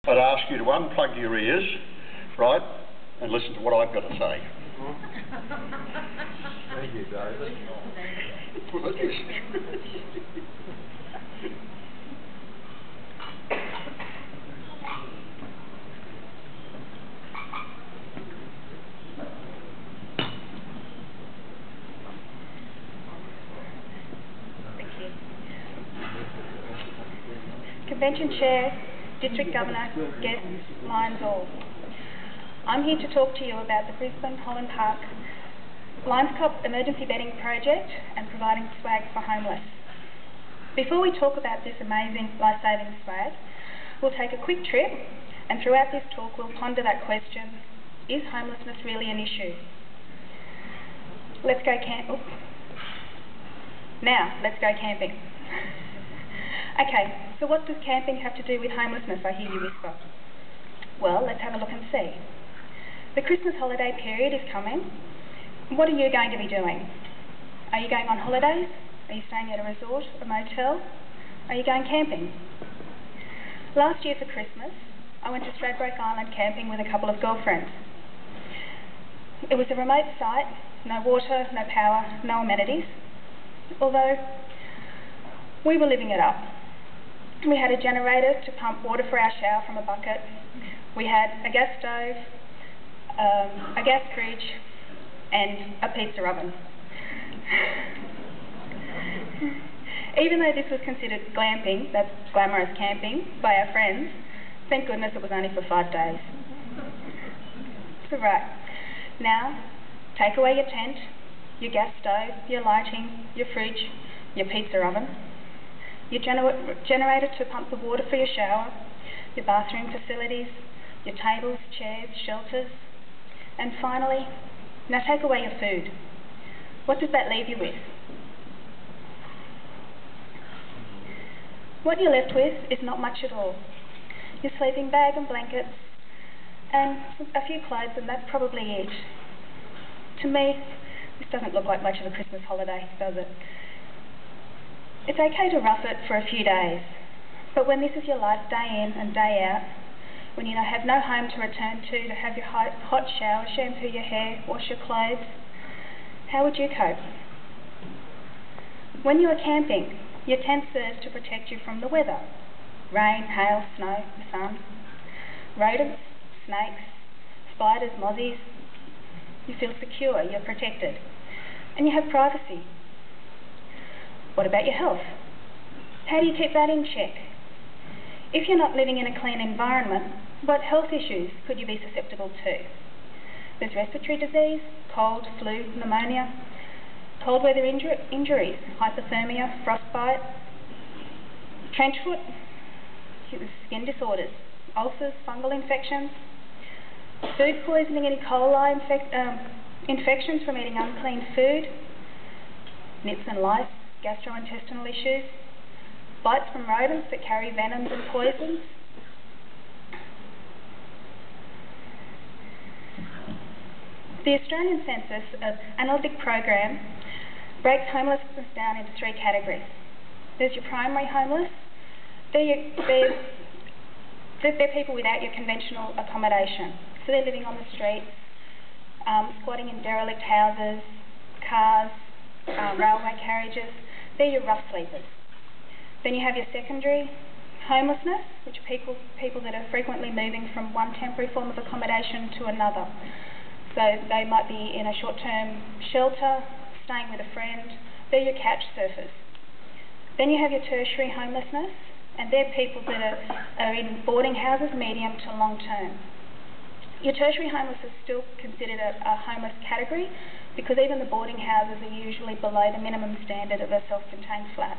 I'd ask you to unplug your ears, right, and listen to what I've got to say. Thank you, David. Convention Chair, District Governor, guests, Lions all. I'm here to talk to you about the Brisbane Holland Park Lions Club emergency bedding project and providing swag for homeless. Before we talk about this amazing life-saving swag, we'll take a quick trip, and throughout this talk we'll ponder that question: is homelessness really an issue? Let's go camping. Okay, so what does camping have to do with homelessness, I hear you whisper? Well, let's have a look and see. The Christmas holiday period is coming. What are you going to be doing? Are you going on holidays? Are you staying at a resort, a motel? Are you going camping? Last year for Christmas, I went to Stradbroke Island camping with a couple of girlfriends. It was a remote site, no water, no power, no amenities, although we were living it up. We had a generator to pump water for our shower from a bucket. We had a gas stove, a gas fridge, and a pizza oven. Even though this was considered glamping, that's glamorous camping, by our friends, thank goodness it was only for 5 days. So right, now take away your tent, your gas stove, your lighting, your fridge, your pizza oven, your generator to pump the water for your shower, your bathroom facilities, your tables, chairs, shelters, and finally, now take away your food. What does that leave you with? What you're left with is not much at all. Your sleeping bag and blankets, and a few clothes, and that's probably it. To me, this doesn't look like much of a Christmas holiday, does it? It's okay to rough it for a few days, but when this is your life day in and day out, when you have no home to return to have your hot shower, shampoo your hair, wash your clothes, how would you cope? When you are camping, your tent serves to protect you from the weather: rain, hail, snow, sun, rodents, snakes, spiders, mozzies. You feel secure, you're protected, and you have privacy. What about your health? How do you keep that in check? If you're not living in a clean environment, what health issues could you be susceptible to? There's respiratory disease, cold, flu, pneumonia, cold weather injuries, hypothermia, frostbite, trench foot, skin disorders, ulcers, fungal infections, food poisoning and E. coli infections from eating unclean food, nits and lice, gastrointestinal issues, bites from rodents that carry venoms and poisons. The Australian Census Analytic Program breaks homelessness down into 3 categories. There's your primary homeless. They're people without your conventional accommodation. So they're living on the streets, squatting in derelict houses, cars, railway carriages. They're your rough sleepers. Then you have your secondary homelessness, which are people that are frequently moving from one temporary form of accommodation to another. So they might be in a short-term shelter, staying with a friend. They're your couch surfers. Then you have your tertiary homelessness, and they're people that are in boarding houses, medium to long term. Your tertiary homeless is still considered a homeless category because even the boarding houses are usually below the minimum standard of a self-contained flat.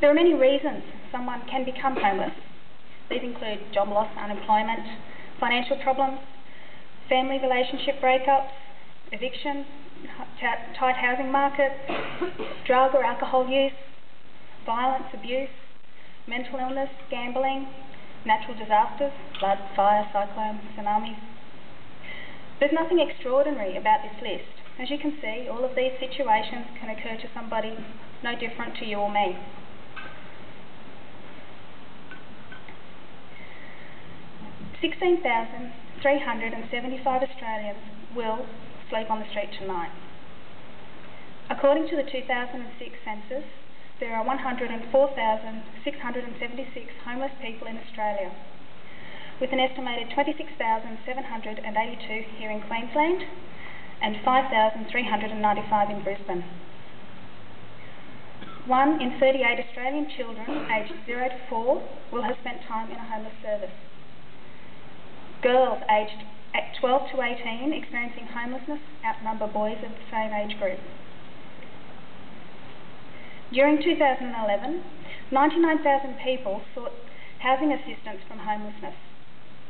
There are many reasons someone can become homeless. These include job loss, unemployment, financial problems, family relationship breakups, eviction, tight housing market, drug or alcohol use, violence, abuse, mental illness, gambling, natural disasters, flood, fire, cyclone, tsunamis. There's nothing extraordinary about this list. As you can see, all of these situations can occur to somebody no different to you or me. 16,375 Australians will sleep on the street tonight. According to the 2006 census, there are 104,676 homeless people in Australia, with an estimated 26,782 here in Queensland and 5,395 in Brisbane. 1 in 38 Australian children aged 0 to 4 will have spent time in a homeless service. Girls aged 12 to 18 experiencing homelessness outnumber boys of the same age group. During 2011, 99,000 people sought housing assistance from homelessness.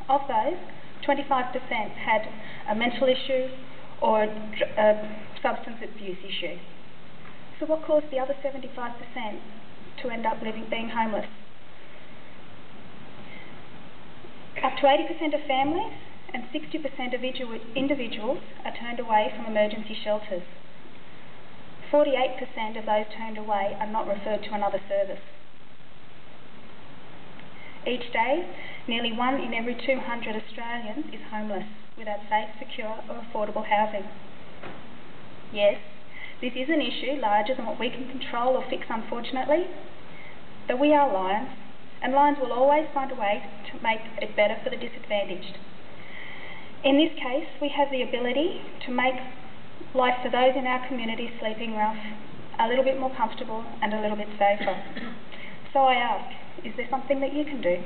Of those, 25% had a mental issue or a substance abuse issue. So what caused the other 75% to end up being homeless? Up to 80% of families and 60% of individuals are turned away from emergency shelters. 48% of those turned away are not referred to another service. Each day, nearly 1 in every 200 Australians is homeless without safe, secure or affordable housing. Yes, this is an issue larger than what we can control or fix, unfortunately, but we are lions, and lions will always find a way to make it better for the disadvantaged. In this case, we have the ability to make life for those in our community sleeping rough a little bit more comfortable and a little bit safer. So I ask, is there something that you can do?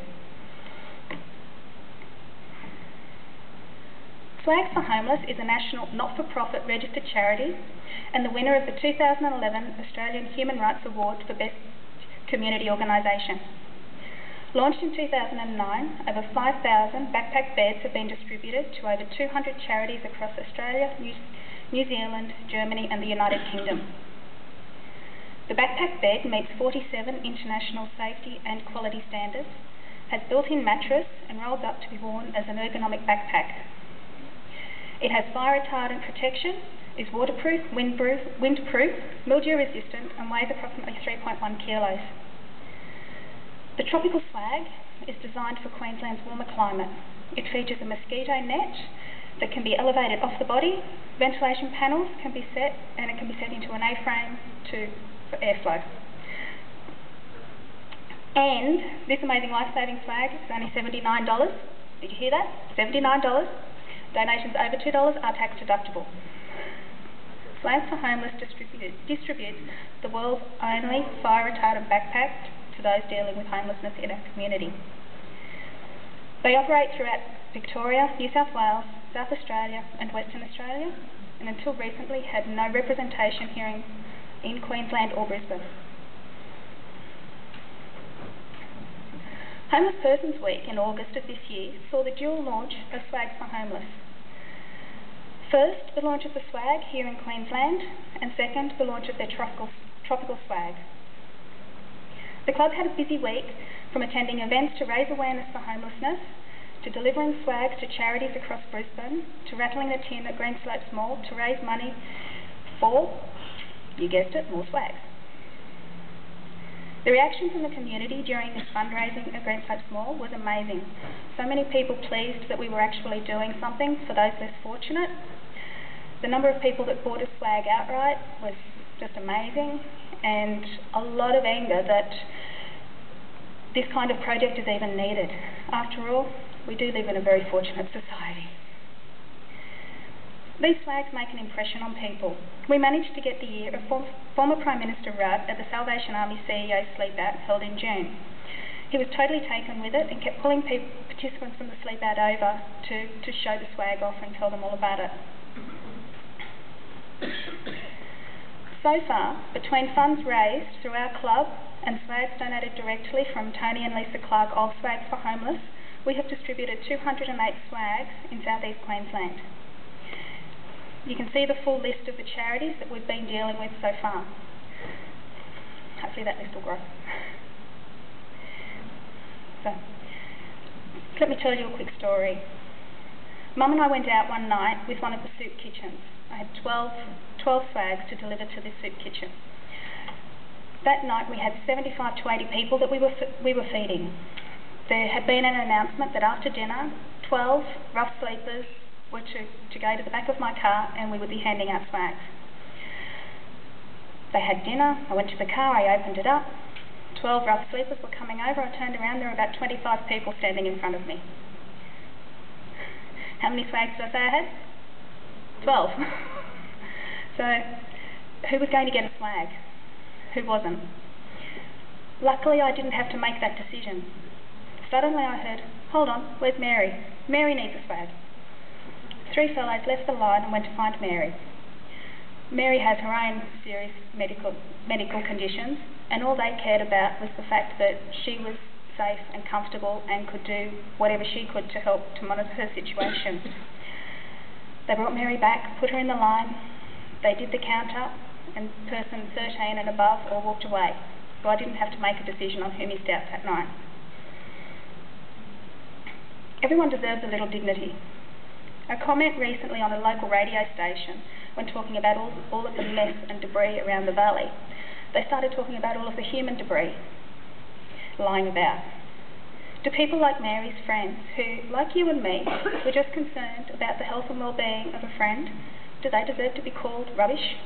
Swags for Homeless is a national not-for-profit registered charity and the winner of the 2011 Australian Human Rights Award for Best Community Organisation. Launched in 2009, over 5,000 backpack beds have been distributed to over 200 charities across Australia, New Zealand, Germany and the United Kingdom. The backpack bed meets 47 international safety and quality standards, has built-in mattress and rolls up to be worn as an ergonomic backpack. It has fire-retardant protection, is waterproof, windproof, mildew-resistant and weighs approximately 3.1 kilos. The tropical swag is designed for Queensland's warmer climate. It features a mosquito net that can be elevated off the body, ventilation panels can be set, and it can be set into an A-frame for airflow. And this amazing life-saving swag is only $79. Did you hear that? $79. Donations over $2 are tax deductible. Swags for Homeless distributes the world's only fire-retardant backpack to those dealing with homelessness in our community. They operate throughout Victoria, New South Wales, South Australia and Western Australia, and until recently had no representation here in Queensland or Brisbane. Homeless Persons Week in August of this year saw the dual launch of Swags for Homeless. First, the launch of the swag here in Queensland, and second, the launch of their tropical swag. The club had a busy week, from attending events to raise awareness for homelessness, to delivering swags to charities across Brisbane, to rattling the tin at Greenslopes Mall to raise money for, you guessed it, more swags. The reaction from the community during this fundraising at Greenslopes Mall was amazing. So many people pleased that we were actually doing something for those less fortunate. The number of people that bought a swag outright was just amazing, and a lot of anger that this kind of project is even needed. After all, we do live in a very fortunate society. These swags make an impression on people. We managed to get the ear of former Prime Minister Rudd at the Salvation Army CEO sleep out held in June. He was totally taken with it and kept pulling participants from the sleep out over to show the swag off and tell them all about it. So far, between funds raised through our club and swags donated directly from Tony and Lisa Clark of Swags for Homeless, we have distributed 208 swags in South East Queensland. You can see the full list of the charities that we've been dealing with so far. Hopefully that list will grow. So, let me tell you a quick story. Mum and I went out one night with one of the soup kitchens. I had 12 swags to deliver to this soup kitchen. That night we had 75 to 80 people that we were feeding. There had been an announcement that after dinner 12 rough sleepers were to go to the back of my car and we would be handing out swags. They had dinner, I went to the car, I opened it up, 12 rough sleepers were coming over, I turned around, there were about 25 people standing in front of me. How many swags did I say I had? 12. So, who was going to get a swag? Who wasn't? Luckily I didn't have to make that decision. Suddenly I heard, hold on, where's Mary? Mary needs a swag. 3 fellows left the line and went to find Mary. Mary has her own serious medical conditions, and all they cared about was the fact that she was safe and comfortable and could do whatever she could to help to monitor her situation. They brought Mary back, put her in the line, they did the count up, and person 13 and above all walked away. So I didn't have to make a decision on who missed out that night. Everyone deserves a little dignity. A comment recently on a local radio station, when talking about all of the mess and debris around the valley, they started talking about all of the human debris lying about. Do people like Mary's friends, who, like you and me, were just concerned about the health and well-being of a friend, do they deserve to be called rubbish?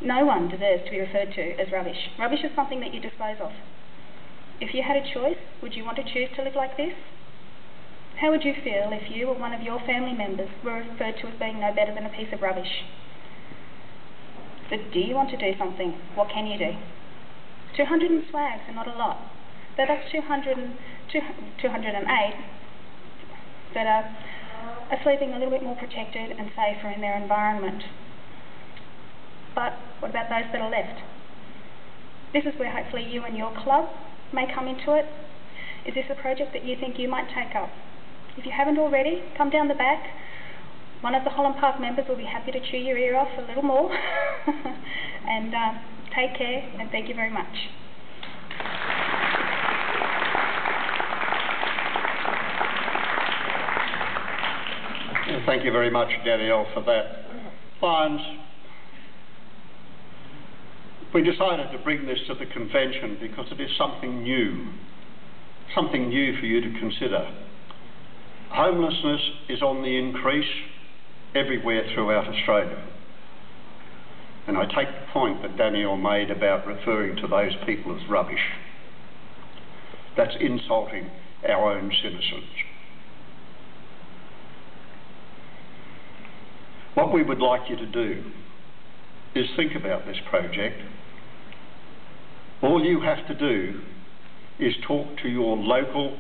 No one deserves to be referred to as rubbish. Rubbish is something that you dispose of. If you had a choice, would you want to choose to live like this? How would you feel if you or one of your family members were referred to as being no better than a piece of rubbish? But do you want to do something? What can you do? 200 and swags are not a lot. But that's 208 that are sleeping a little bit more protected and safer in their environment. But what about those that are left? This is where hopefully you and your club may come into it. Is this a project that you think you might take up? If you haven't already, come down the back. One of the Holland Park members will be happy to chew your ear off a little more. And take care, and thank you very much. Thank you very much, Danielle, for that. Lions, we decided to bring this to the convention because it is something new for you to consider. Homelessness is on the increase everywhere throughout Australia. And I take the point that Danielle made about referring to those people as rubbish. That's insulting our own citizens. What we would like you to do is think about this project. All you have to do is talk to your local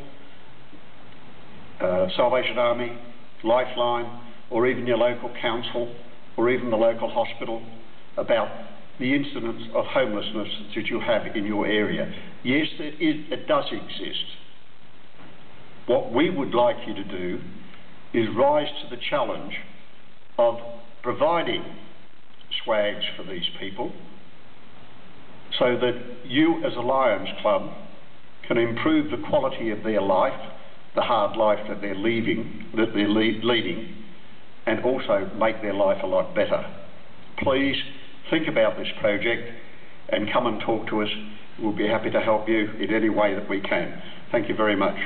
Salvation Army, Lifeline, or even your local council, or even the local hospital about the incidence of homelessness that you have in your area. Yes, it does exist. What we would like you to do is rise to the challenge of providing swags for these people so that you as a Lions Club can improve the quality of their life, the hard life that they're leading, and also make their life a lot better. Please think about this project and come and talk to us. We'll be happy to help you in any way that we can. Thank you very much.